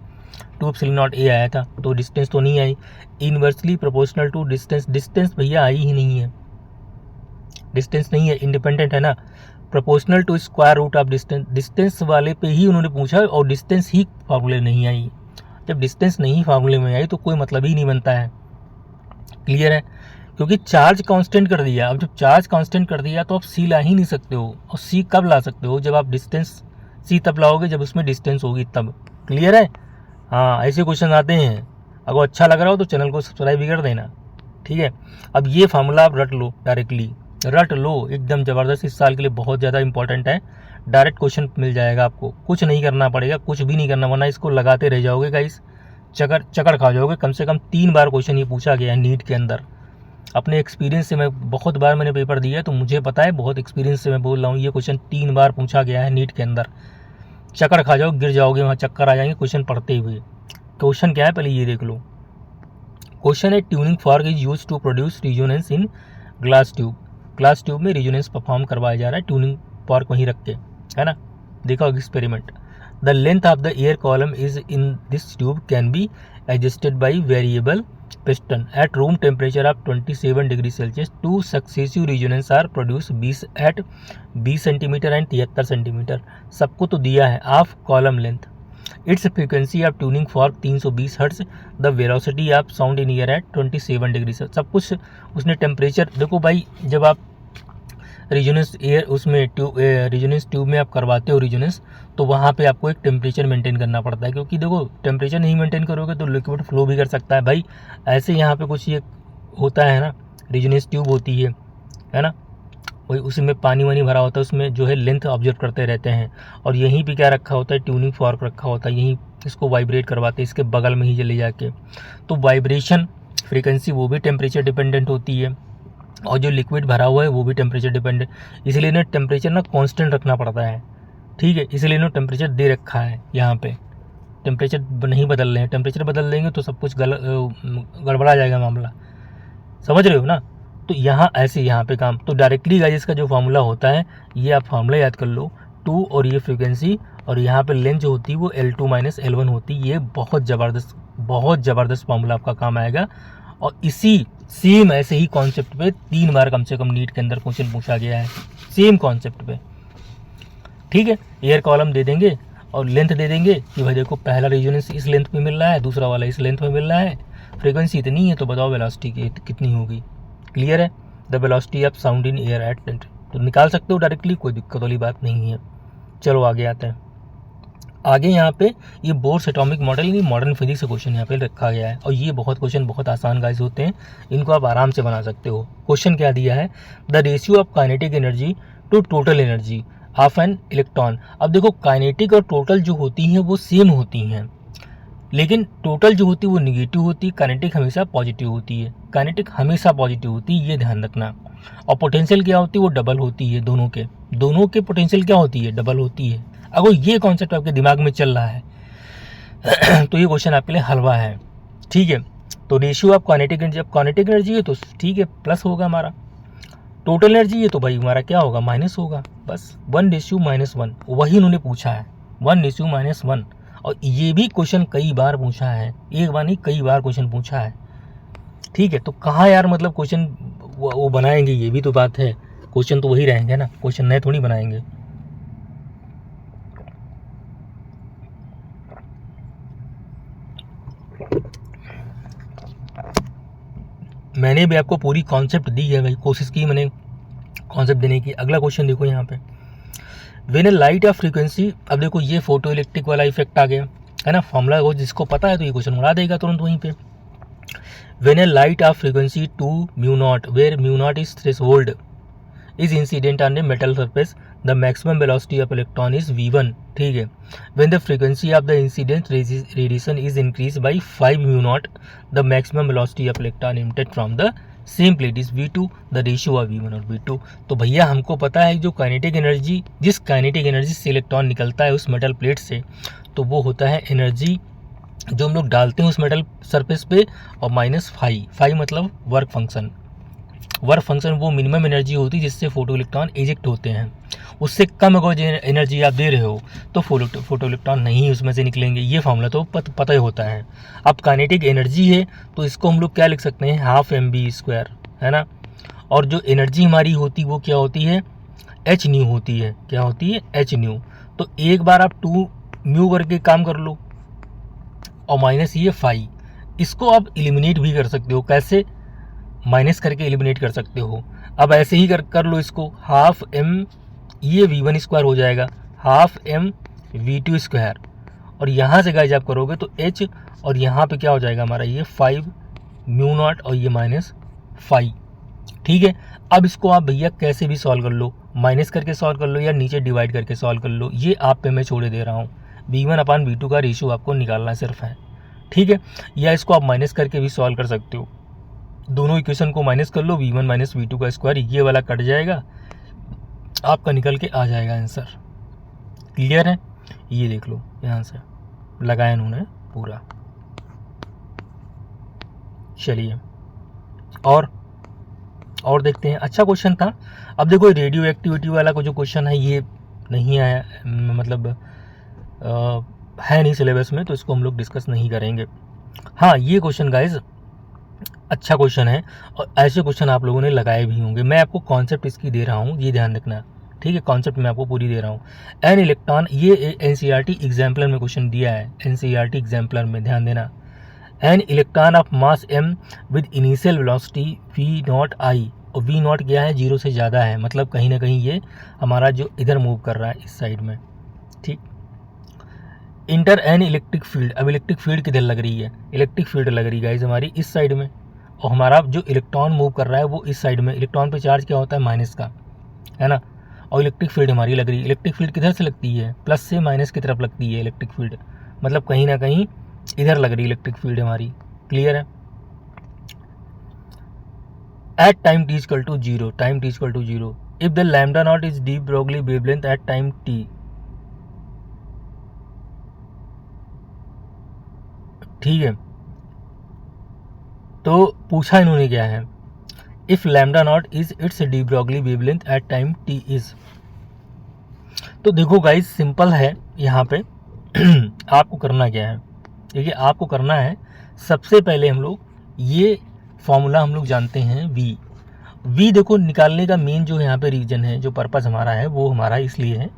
2 epsilon not A आया था, तो डिस्टेंस तो नहीं आई। Inversely proportional to distance, distance भैया आई ही नहीं है, डिस्टेंस नहीं है, इंडिपेंडेंट है ना। Proportional to square root of distance, distance वाले पे ही उन्होंने पूछा और डिस्टेंस ही फार्मूले नहीं आई। जब डिस्टेंस नहीं फार्मूले में आई तो कोई मतलब ही नहीं बनता है। क्लियर है, क्योंकि चार्ज कांस्टेंट कर दिया। अब जब चार्ज कांस्टेंट कर दिया तो आप सी ला ही नहीं सकते हो, और सी कब ला सकते हो, जब आप डिस्टेंस, सी तब लाओगे जब उसमें डिस्टेंस होगी तब। क्लियर है, हाँ ऐसे क्वेश्चन आते हैं। अगर अच्छा लग रहा हो तो चैनल को सब्सक्राइब भी कर देना, ठीक है। अब ये फार्मूला आप रट लो, डायरेक्टली रट लो, एकदम ज़बरदस्त, इस साल के लिए बहुत ज़्यादा इंपॉर्टेंट है। डायरेक्ट क्वेश्चन मिल जाएगा आपको, कुछ नहीं करना पड़ेगा, कुछ भी नहीं करना, वरना इसको लगाते रह जाओगे गाइस, चक्कर खा जाओगे। कम से कम 3 बार क्वेश्चन ये पूछा गया है नीट के अंदर। अपने एक्सपीरियंस से, मैं बहुत बार मैंने पेपर दिया है तो मुझे पता है, बहुत एक्सपीरियंस से मैं बोल रहा हूँ, ये क्वेश्चन 3 बार पूछा गया है नीट के अंदर। चक्कर खा जाओ, गिर जाओगे वहाँ, चक्कर आ जाएंगे क्वेश्चन पढ़ते हुए। क्वेश्चन क्या है पहले ये देख लो। क्वेश्चन है tuning fork is use to produce resonance in glass tube. Glass tube में रिजोनेंस परफॉर्म करवाया जा रहा है ट्यूनिंग फॉर्क वहीं रख के, है ना। देखो experiment. The length of the air column is in this tube can be adjusted by variable piston at room temperature of 27 degree Celsius. Two successive resonance are produce 20 centimetre and 73 centimetre. सबको तो दिया है of column length. Its frequency of tuning fork 320 hertz. The velocity of sound in air at 27 degree से सब कुछ उसने temperature. देखो भाई जब आप रिजोनेंस एयर उसमें रिजोनेंस ट्यूब में आप करवाते हो रिजोनेंस, तो वहाँ पे आपको एक टेम्परेचर मेंटेन करना पड़ता है, क्योंकि देखो टेम्परेचर नहीं मेंटेन करोगे तो लिक्विड फ्लो भी कर सकता है भाई। ऐसे यहाँ पे कुछ ये होता है ना, रिजोनेंस ट्यूब होती है ना, वही उसी में पानी वानी भरा होता है, उसमें जो है लेंथ ऑब्जर्व करते रहते हैं। और यहीं पे क्या रखा होता है, ट्यूनिंग फॉर्क रखा होता है, यहीं इसको वाइब्रेट करवाते हैं इसके बगल में ही चले जाके। तो वाइब्रेशन फ्रीक्वेंसी वो भी टेम्परेचर डिपेंडेंट होती है, और जो लिक्विड भरा हुआ है वो भी टेम्परेचर डिपेंडेंट। इसलिए ना टेम्परेचर ना कांस्टेंट रखना पड़ता है, ठीक है। इसलिए ना टेम्परेचर दे रखा है यहाँ पे, टेम्परेचर नहीं बदल रहे हैं। टेम्परेचर बदल देंगे तो सब कुछ गड़बड़ा जाएगा मामला, समझ रहे हो ना। तो यहाँ ऐसे यहाँ पे काम, तो डायरेक्टली गाइस इसका जो फार्मूला होता है ये आप फार्मूला याद कर लो। 2 और ये फ्रीक्वेंसी और यहाँ पे लेंथ जो होती है वो L2 - L1 होती है। ये बहुत ज़बरदस्त फार्मूला आपका काम आएगा। और इसी सेम ऐसे ही कॉन्सेप्ट पे 3 बार कम से कम नीट के अंदर क्वेश्चन पूछा गया है, सेम कॉन्सेप्ट पे, ठीक है। एयर कॉलम दे देंगे और लेंथ दे देंगे कि भाई देखो पहला रेजोनेंस इस लेंथ पे मिल रहा है, दूसरा वाला इस लेंथ में मिल रहा है, फ्रीक्वेंसी इतनी है, तो बताओ वेलोसिटी कितनी होगी। क्लियर है। The velocity of sound in air at, तो निकाल सकते हो डायरेक्टली, कोई दिक्कत वाली बात नहीं है। चलो आगे आते हैं। आगे यहाँ पे ये बोर्स एटॉमिक मॉडल यानी मॉडर्न फिजिक्स का क्वेश्चन यहाँ पे रखा गया है। और ये क्वेश्चन बहुत आसान गाइस होते हैं, इनको आप आराम से बना सकते हो। क्वेश्चन क्या दिया है, the ratio of kinetic energy to total energy of an electron. अब देखो काइनेटिक और टोटल जो होती हैं वो सेम होती हैं, लेकिन टोटल जो होती है वो निगेटिव होती है, काइनेटिक हमेशा पॉजिटिव होती है। काइनेटिक हमेशा पॉजिटिव होती है, ये ध्यान रखना। और पोटेंशियल क्या होती है, वो डबल होती है। दोनों के पोटेंशियल क्या होती है, डबल होती है। अगर ये कॉन्सेप्ट आपके दिमाग में चल रहा है तो ये क्वेश्चन आपके लिए हलवा है, ठीक है। तो रेशियो ऑफ काइनेटिक एनर्जी, अब काइनेटिक एनर्जी है तो ठीक है प्लस होगा हमारा, टोटल एनर्जी है तो भाई हमारा क्या होगा, माइनस होगा। बस 1:-1 वही उन्होंने पूछा है, 1:-1। और ये भी क्वेश्चन कई बार पूछा है, एक बार नहीं कई बार क्वेश्चन पूछा है, ठीक है। तो कहाँ यार मतलब क्वेश्चन वो बनाएंगे, ये भी तो बात है। क्वेश्चन तो वही रहेंगे ना, क्वेश्चन नए थोड़ी बनाएंगे। मैंने भी आपको पूरी कॉन्सेप्ट दी है भाई, कोशिश की मैंने कॉन्सेप्ट देने की। अगला क्वेश्चन देखो यहाँ पे, when a light of frequency. अब देखो ये फोटो इलेक्ट्रिक वाला इफेक्ट आ गया है ना, फॉर्मूला वो जिसको पता है तो ये क्वेश्चन उड़ा देगा तुरंत वहीं पे। When a light of frequency 2 μ0 where μ0 is threshold is incident on a metal surface, the maximum velocity of electron is v1, ठीक है। When the frequency of the incident radiation is increase by 5 μ0, the maximum velocity of electron emitted from the same plate is v2, the ratio of v1 और v2। तो भैया हमको पता है जो kinetic energy, जिस काइनेटिक एनर्जी से electron निकलता है उस मेटल प्लेट से, तो वो होता है एनर्जी जो हम लोग डालते हैं उस मेटल सरफेस पे, और -5 मतलब वर्क फंक्शन। वर्क फंक्शन वो मिनिमम एनर्जी होती है जिससे फोटो इलेक्ट्रॉन इजेक्ट होते हैं। उससे कम अगर एनर्जी आप दे रहे हो तो फोटो इलेक्ट्रॉन नहीं उसमें से निकलेंगे। ये फॉर्मूला तो पता ही होता है। अब काइनेटिक एनर्जी है तो इसको हम लोग क्या लिख सकते हैं, 12mv², है ना। और जो एनर्जी हमारी होती वो क्या होती है, h होती है। क्या होती है, h। तो एक बार आप 2 μ करके काम कर लो, और माइनस ये 5, इसको आप एलिमिनेट भी कर सकते हो। कैसे, माइनस करके एलिमिनेट कर सकते हो। अब ऐसे ही कर लो इसको, 12m ये v1² हो जाएगा, 12m v2²। और यहाँ से गाइस आप करोगे तो h, और यहाँ पे क्या हो जाएगा हमारा ये 5 μ0 और ये -5, ठीक है। अब इसको आप भैया कैसे भी सॉल्व कर लो, माइनस करके सॉल्व कर लो या नीचे डिवाइड करके सॉल्व कर लो, ये आप पे मैं छोड़े दे रहा हूँ। v1/v2 का रेशियो आपको निकालना सिर्फ है, ठीक है। या इसको आप माइनस करके भी सॉल्व कर सकते हो। दोनों इक्वेशन को माइनस कर लो, v1 - v2 का स्क्वायर, ये वाला कट जाएगा, आपका निकल के आ जाएगा आंसर। क्लियर है, ये देख लो यहाँ से लगाया इन्होंने पूरा। चलिए और देखते हैं। अच्छा क्वेश्चन था। अब देखो रेडियो एक्टिविटी वाला को जो क्वेश्चन है ये नहीं आया, मतलब है नहीं सिलेबस में, तो इसको हम लोग डिस्कस नहीं करेंगे। हाँ, ये क्वेश्चन गाइज अच्छा क्वेश्चन है और ऐसे क्वेश्चन आप लोगों ने लगाए भी होंगे। मैं आपको कॉन्सेप्ट इसकी दे रहा हूँ, ये ध्यान रखना, ठीक है। कॉन्सेप्ट मैं आपको पूरी दे रहा हूँ। एन इलेक्ट्रॉन, ये एनसीईआरटी एग्जाम्पलर में क्वेश्चन दिया है, एनसीईआरटी एग्जाम्पलर में ध्यान देना। An electron of mass m with initial velocity v not i, और v नॉट क्या है, 0 से ज़्यादा है, मतलब कहीं ना कहीं ये हमारा जो इधर मूव कर रहा है इस साइड में, ठीक। इंटर एन इलेक्ट्रिक फील्ड, अब इलेक्ट्रिक फील्ड किधर लग रही है, इलेक्ट्रिक फील्ड लग रही है गाइज हमारी इस साइड में, और हमारा जो इलेक्ट्रॉन मूव कर रहा है वो इस साइड में। इलेक्ट्रॉन पे चार्ज क्या होता है, माइनस का, है ना। और इलेक्ट्रिक फील्ड हमारी लग रही है, इलेक्ट्रिक फील्ड किधर से लगती है, प्लस से माइनस की तरफ लगती है इलेक्ट्रिक फील्ड, मतलब कहीं ना कहीं इधर लग रही है इलेक्ट्रिक फील्ड हमारी। क्लियर है। At time t equal to 0, time t equal to 0, if the lambda not is de Broglie wavelength at time t, ठीक है। तो पूछा इन्होंने क्या है, if lambda not is its de Broglie wavelength at time t is. तो देखो guys simple है यहाँ पे आपको करना क्या है, देखिए आपको करना है, सबसे पहले हम लोग ये फॉर्मूला हम लोग जानते हैं v देखो निकालने का मेन जो यहाँ पे रीजन है, जो पर्पस हमारा है वो हमारा इसलिए है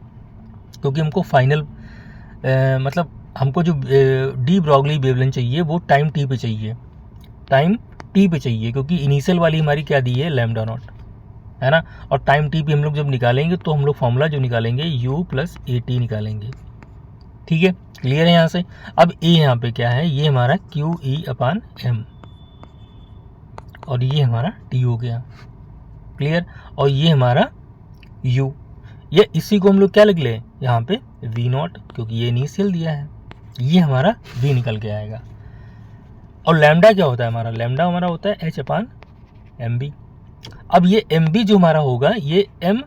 क्योंकि हमको फाइनल मतलब हमको जो डी ब्रोगली वेवलेंथ चाहिए वो टाइम t पे चाहिए, टाइम t पे चाहिए, क्योंकि इनिशियल वाली हमारी क्या दी है, लैम्डा नॉट, है ना। और टाइम t पे हम लोग जब निकालेंगे तो हम लोग फॉर्मूला जो निकालेंगे u प्लस ए टी निकालेंगे, ठीक है। क्लियर है यहाँ से। अब a यहाँ पे क्या है, ये हमारा क्यू ई अपान एम, और ये हमारा t हो गया, क्लियर। और ये हमारा u, ये इसी को हम लोग क्या लिख ले यहाँ पे v नॉट, क्योंकि ये इनिशियल दिया है, ये हमारा v निकल के आएगा। और लैम्डा क्या होता है हमारा, लैम्डा हमारा होता है h अपान एम बी। अब ये एम बी जो हमारा होगा ये एम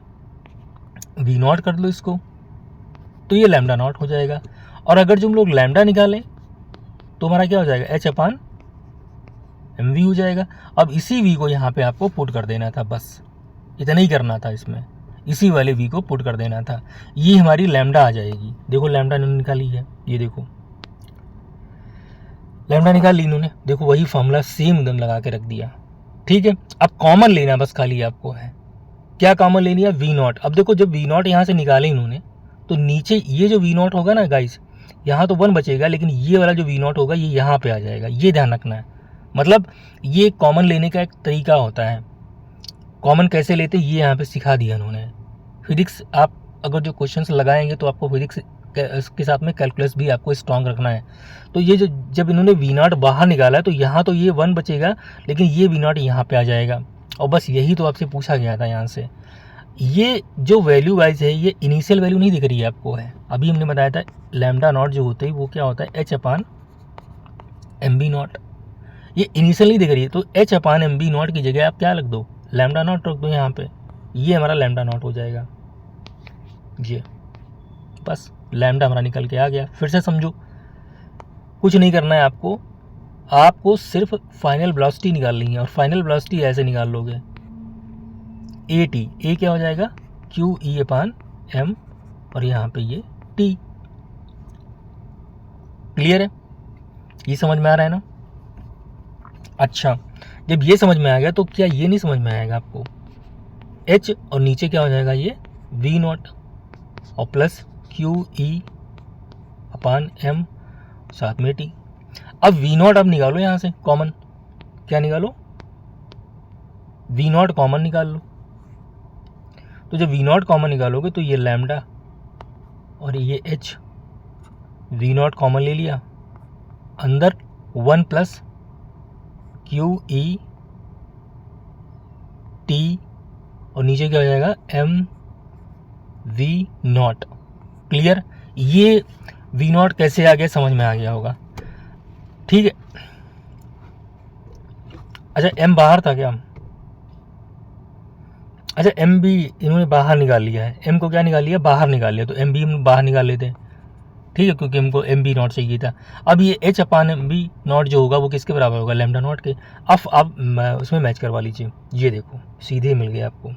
वी नॉट कर लो इसको, तो ये लैम्डा नॉट हो जाएगा। और अगर जो हम लोग लैम्डा निकालें तो हमारा क्या हो जाएगा, एच अपान एम वी हो जाएगा। अब इसी वी को यहाँ पे आपको पुट कर देना था, बस इतना ही करना था इसमें, इसी वाले वी को पुट कर देना था, ये हमारी लैम्डा आ जाएगी। देखो लैम्डा इन्होंने निकाली है, ये देखो लैम्डा निकाल ली इन्होंने, देखो वही फॉर्मूला सेम एकदम लगा के रख दिया, ठीक है। अब कॉमन लेना बस खाली आपको है, क्या कॉमन लेनी है, वी नॉट। अब देखो जब वी नॉट यहाँ से निकाले इन्होंने तो नीचे ये जो वी नॉट होगा ना गाइस, यहाँ तो 1 बचेगा, लेकिन ये वाला जो वी नॉट होगा ये यहाँ पे आ जाएगा, ये ध्यान रखना है। मतलब ये कॉमन लेने का एक तरीका होता है, कॉमन कैसे लेते ये यहाँ पे सिखा दिया इन्होंने। फिजिक्स आप अगर जो क्वेश्चंस लगाएंगे तो आपको फिजिक्स के साथ में कैलकुलस भी आपको स्ट्रॉन्ग रखना है। तो ये जो जब इन्होंने वी नॉट बाहर निकाला है तो यहाँ तो ये 1 बचेगा, लेकिन ये वी नॉट यहाँ पे आ जाएगा, और बस यही तो आपसे पूछा गया था यहाँ से। ये जो वैल्यू वाइज है ये इनिशियल वैल्यू नहीं दिख रही है आपको, है अभी हमने बताया था लैम्डा नॉट जो होते है वो क्या होता है, H upon M B naught, ये इनिशियल नहीं दिख रही है, तो H upon M B naught की जगह आप क्या रख दो, लैम्डा नॉट रख दो यहाँ पे, ये हमारा लैम्डा नॉट हो जाएगा, ये बस लैम्डा हमारा निकल के आ गया। फिर से समझो, कुछ नहीं करना है आपको, आपको सिर्फ फाइनल वेलोसिटी निकालनी है, और फाइनल वेलोसिटी ऐसे निकाल लोगे, ए टी, ए क्या हो जाएगा, क्यू ई अपान एम, और यहाँ पे ये टी। क्लियर है, ये समझ में आ रहा है ना। अच्छा, जब ये समझ में आ गया तो क्या ये नहीं समझ में आएगा आपको, एच और नीचे क्या हो जाएगा ये वी नॉट, और प्लस क्यू ई अपान एम साथ में टी। अब वी नॉट अब निकालो यहाँ से कॉमन, क्या निकालो, वी नॉट कॉमन निकाल लो। तो जब वी नॉट कॉमन निकालोगे तो ये लैम्डा और ये एच, वी नॉट कॉमन ले लिया, अंदर 1 प्लस क्यू ई टी, और नीचे क्या हो जाएगा एम वी नॉट। क्लियर, ये वी नॉट कैसे आ गया समझ में आ गया होगा, ठीक है। अच्छा एम बाहर था क्या, अच्छा एम भी इन्होंने बाहर निकाल लिया है, एम को क्या निकाल लिया, बाहर निकाल लिया, तो एम भी हम बाहर निकाल लेते हैं, ठीक है, क्योंकि हमको एम बी नॉट चाहिए था। अब ये H upon M B naught जो होगा वो किसके बराबर होगा, लैम्डा नॉट के। अब उसमें मैच करवा लीजिए, ये देखो सीधे मिल गया आपको।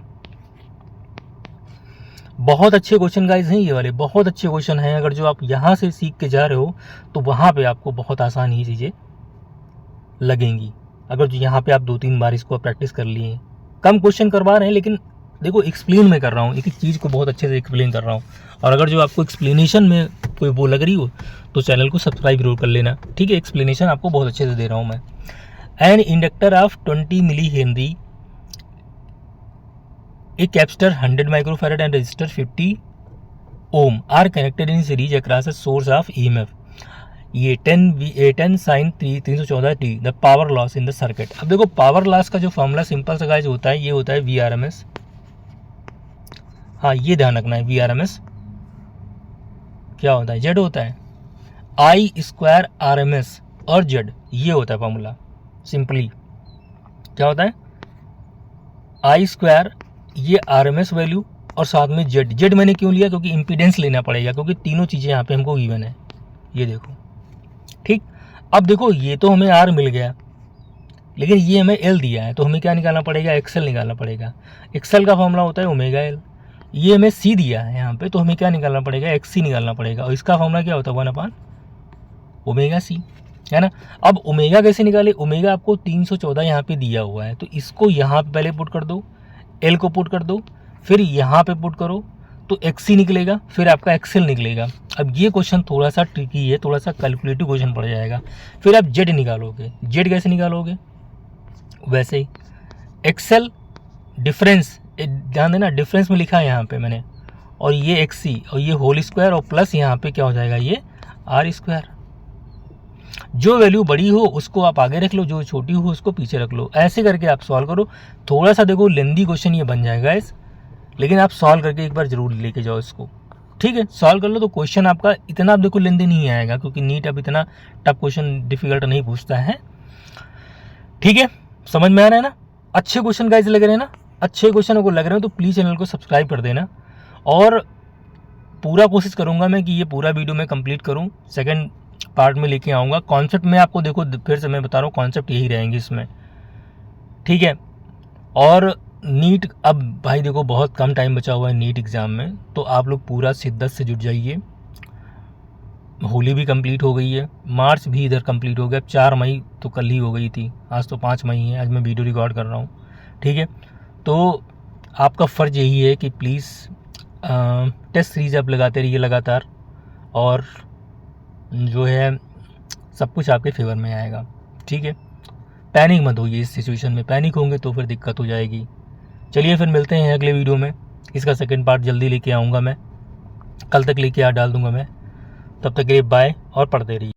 बहुत अच्छे क्वेश्चन गाइज हैं ये वाले, बहुत अच्छे क्वेश्चन हैं। अगर जो आप यहाँ से सीख के जा रहे हो तो वहाँ पे आपको बहुत आसान ही चीज़ें लगेंगी। अगर जो यहाँ पे आप 2-3 बार इसको प्रैक्टिस कर लिए, कम क्वेश्चन करवा रहे हैं लेकिन देखो एक्सप्लेन मैं कर रहा हूँ, एक एक चीज़ को बहुत अच्छे से एक्सप्लेन कर रहा हूँ। और अगर जो आपको एक्सप्लेनेशन में कोई वो लग रही हो तो चैनल को सब्सक्राइब जरूर कर लेना, ठीक है। एक्सप्लेनेशन आपको बहुत अच्छे से दे रहा हूँ मैं। An inductor of 20 milli henry, a capacitor 100 microfarad and resistor 50 ohm are connected in series across a source of EMF. ये 10 sin 314 t the power loss in the circuit. अब देखो पावर लॉस का जो फॉर्मूला सिंपल सा guys होता है, ये होता है VRMS। हाँ ये ध्यान रखना है, VRMS क्या होता है, Z होता है, I² RMS और Z, ये होता है फॉर्मूला। सिंपली क्या होता है, I² ये RMS वैल्यू और साथ में Z मैंने क्यों लिया, क्योंकि इम्पीडेंस लेना पड़ेगा, क्योंकि तीनों चीज़ें यहाँ पे हमको गिवन है, ये देखो। ठीक, अब देखो ये तो हमें R मिल गया, लेकिन ये हमें L दिया है, तो हमें क्या निकालना पड़ेगा, XL निकालना पड़ेगा। XL का फॉर्मूला होता है ओमेगा L। ये हमें C दिया है यहाँ पे, तो हमें क्या निकालना पड़ेगा, XC निकालना पड़ेगा। और इसका फॉर्मूला क्या होता है, 1/ओमेगा C, है ना। अब ओमेगा कैसे निकाले, ओमेगा आपको 314 यहाँ पे दिया हुआ है, तो इसको यहाँ पे पहले पुट कर दो, L को पुट कर दो, फिर यहाँ पे पुट करो तो XC निकलेगा, फिर आपका XL निकलेगा। अब ये क्वेश्चन थोड़ा सा ट्रिकी है, थोड़ा सा कैलकुलेटिव क्वेश्चन पड़ जाएगा। फिर आप Z निकालोगे, Z कैसे निकालोगे, वैसे ही XL डिफरेंस, ध्यान देना डिफरेंस में लिखा है यहाँ पे मैंने, और ये XC और ये होल स्क्वायर और प्लस यहाँ पे क्या हो जाएगा, ये R²। जो वैल्यू बड़ी हो उसको आप आगे रख लो, जो छोटी हो उसको पीछे रख लो। ऐसे करके आप सॉल्व करो। थोड़ा सा देखो लेंदी क्वेश्चन ये बन जाएगा इस, लेकिन आप सॉल्व करके एक बार जरूर लेके जाओ इसको, ठीक है। सॉल्व कर लो तो क्वेश्चन आपका इतना देखो लेंदी नहीं आएगा, क्योंकि नीट अब इतना टफ क्वेश्चन डिफिकल्ट नहीं पूछता है, ठीक है। समझ में आ रहा है ना, अच्छे क्वेश्चन गाइस लग रहे हैं ना, अच्छे क्वेश्चन को लग रहे हो तो प्लीज़ चैनल को सब्सक्राइब कर देना। और पूरा कोशिश करूँगा मैं कि ये पूरा वीडियो मैं कंप्लीट करूँ, सेकेंड पार्ट में लेके आऊँगा। कॉन्सेप्ट में आपको देखो फिर से मैं बता रहा हूँ, कॉन्सेप्ट यही रहेंगे इसमें, ठीक है। और नीट, अब भाई देखो बहुत कम टाइम बचा हुआ है नीट एग्ज़ाम में, तो आप लोग पूरा शिद्दत से जुट जाइए। होली भी कंप्लीट हो गई है, मार्च भी इधर कंप्लीट हो गया। 4 मई तो कल ही हो गई थी, आज तो 5 मई है, आज मैं वीडियो रिकॉर्ड कर रहा हूँ, ठीक है। तो आपका फ़र्ज़ यही है कि प्लीज़ टेस्ट सीरीज आप लगाते रहिए लगातार, और जो है सब कुछ आपके फेवर में आएगा, ठीक है। पैनिक मत होइए, इस सिचुएशन में पैनिक होंगे तो फिर दिक्कत हो जाएगी। चलिए फिर मिलते हैं अगले वीडियो में, इसका सेकंड पार्ट जल्दी लेके आऊँगा मैं, कल तक लेके डाल दूँगा मैं। तब तक के लिए बाय और पढ़ते रहिए।